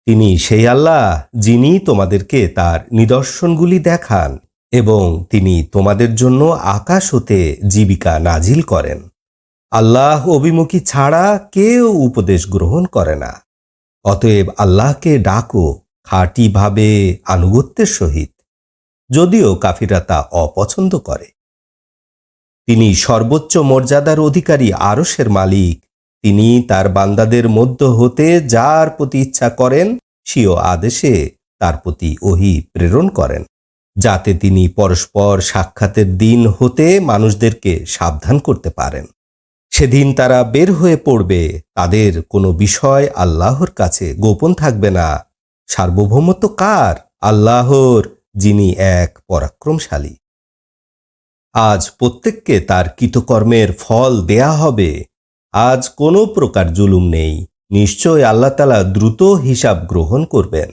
তিনি সেই আল্লাহ যিনি তোমাদেরকে তার নিদর্শনগুলি দেখান এবং তিনি তোমাদের জন্য আকাশ হতে জীবিকা নাজিল করেন। আল্লাহ অভিমুখী ছাড়া কেউ উপদেশ গ্রহণ করে না। অতএব আল্লাহকে ডাকো খাঁটিভাবে আনুগত্যের সহিত, যদিও কাফিররা তা অপছন্দ করে। তিনি সর্বোচ্চ মর্যাদার অধিকারী আরশের মালিক। তিনি তার বান্দাদের মধ্য হতে যার প্রতি ইচ্ছা করেন স্বীয় আদেশে তার প্রতি ওহী প্রেরণ করেন, যাতে তিনি পরস্পর সাক্ষাতের দিন হতে মানুষদেরকে সাবধান করতে পারেন। সেদিন তারা বের হয়ে পড়বে, তাদের কোনো বিষয় আল্লাহর কাছে গোপন থাকবে না। সার্বভৌমত্ব কার? আল্লাহর, যিনি এক পরাক্রমশালী। আজ প্রত্যেককে তার কৃতকর্মের ফল দেয়া হবে। আজ কোনো প্রকার জুলুম নেই। নিশ্চয় আল্লাহ তাআলা দ্রুত হিসাব গ্রহণ করবেন।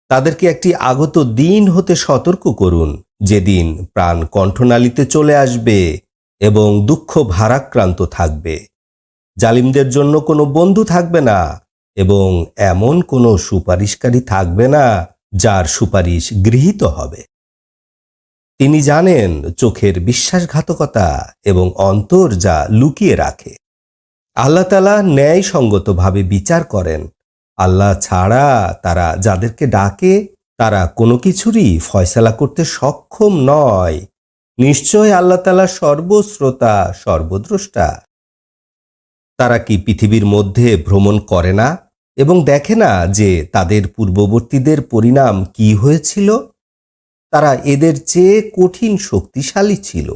তাদেরকে একটি আগত দিন হতে সতর্ক করুন, যেদিন প্রাণ কণ্ঠনালীতে চলে আসবে এবং দুঃখ ভারাক্রান্ত থাকবে। জালিমদের জন্য কোনো বন্ধু থাকবে না এবং এমন কোনো সুপারিশকারী থাকবে না যার সুপারিশ গৃহীত হবে। তিনি জানেন চোখের বিশ্বাসঘাতকতা এবং অন্তর যা লুকিয়ে রাখে। আল্লাহ তাআলা ন্যায়সঙ্গতভাবে বিচার করেন। আল্লাহ ছাড়া তারা যাদেরকে ডাকে তারা কোনো কিছুরই ফয়সালা করতে সক্ষম নয়। নিশ্চয় আল্লাহ তাআলা সর্বশ্রোতা, সর্বদ্রষ্টা। তারা কি পৃথিবীর মধ্যে ভ্রমণ করে না এবং দেখে না যে তাদের পূর্ববর্তীদের পরিণাম কি হয়েছিল? তারা এদের চেয়ে কঠিন শক্তিশালী ছিল।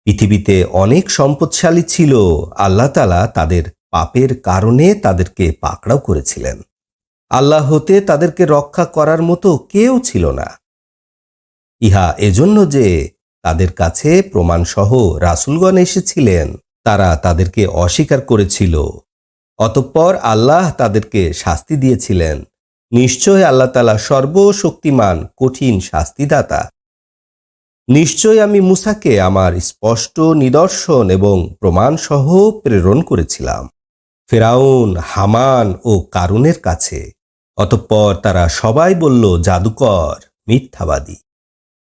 পৃথিবীতে অনেক সম্পদশালী ছিল। আল্লাহ তাআলা তাদের পাপের কারণে তাদেরকে পাকড়াও করেছিলেন। আল্লাহ হতে তাদেরকে রক্ষা করার মতো কেউ ছিল না। ইহা এজন্য যে তাদের কাছে প্রমাণসহ রাসূলগণ এসেছিলেন, তারা তাদেরকে অস্বীকার করেছিল। অতঃপর আল্লাহ তাদেরকে শাস্তি দিয়েছিলেন। নিশ্চয় আল্লাহ তাআলা সর্বশক্তিমান, কঠিন শাস্তিদাতা। নিশ্চয় আমি মূসাকে আমার স্পষ্ট নিদর্শন এবং প্রমাণসহ প্রেরণ করেছিলাম ফেরাউন, হামান ও কারুনের কাছে। অতঃপর তারা সবাই বলল জাদুকর, মিথ্যাবাদী।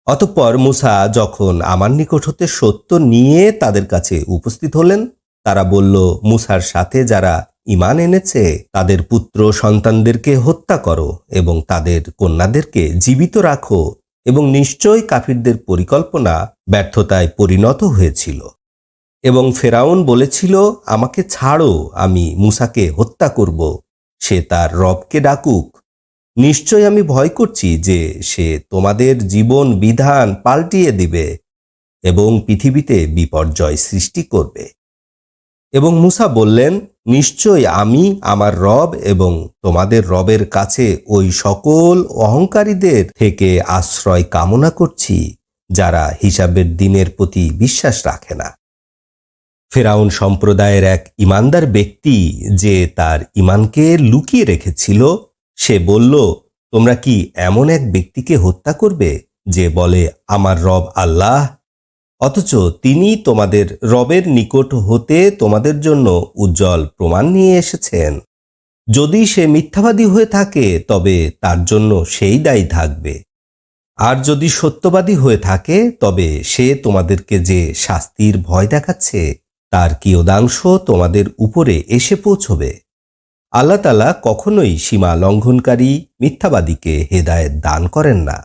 অতঃপর মূসা যখন আমার নিকট হতে সত্য নিয়ে তাদের কাছে উপস্থিত হলেন, তারা বলল, মূসার সাথে যারা ঈমান এনেছে তাদের পুত্র সন্তানদেরকে হত্যা করো এবং তাদের কন্যাদেরকে জীবিত রাখো, এবং নিশ্চয় কাফিরদের পরিকল্পনা ব্যর্থতায় পরিণত হয়েছিল। এবং ফেরাউন বলেছিল, আমাকে ছাড়ো, আমি মূসাকে হত্যা করব, সে তার রবকে ডাকুক। নিশ্চয় আমি ভয় করছি যে সে তোমাদের জীবন বিধান পাল্টিয়ে দিবে এবং পৃথিবীতে বিপর্যয় সৃষ্টি করবে। এবং মূসা বললেন, নিশ্চয় আমি আমার রব এবং তোমাদের রবের কাছে ওই সকল অহংকারীদের থেকে আশ্রয় কামনা করছি যারা হিসাবের দিনের প্রতি বিশ্বাস রাখে না। ফেরাউন সম্প্রদায়ের এক ঈমানদার ব্যক্তি যে তার ঈমানকে লুকিয়ে রেখেছিল, সে বলল, তোমরা কি এমন এক ব্যক্তিকে হত্যা করবে যে বলে আমার রব আল্লাহ, অথচ তিনি তোমাদের রবের নিকট হতে তোমাদের জন্য উজ্জ্বল প্রমাণ নিয়ে এসেছেন? যদি সে মিথ্যাবাদী হয়ে থাকে তবে তার জন্য সেই দায়ী থাকবে, আর যদি সত্যবাদী হয়ে থাকে তবে সে তোমাদেরকে যে শাস্তির ভয় দেখাচ্ছে তার কিয়দাংশ তোমাদের উপরে এসে পৌঁছবে। আল্লাহ তাআলা কখনোই সীমা লঙ্ঘনকারী মিথ্যাবাদীকে হেদায়েত দান করেন না।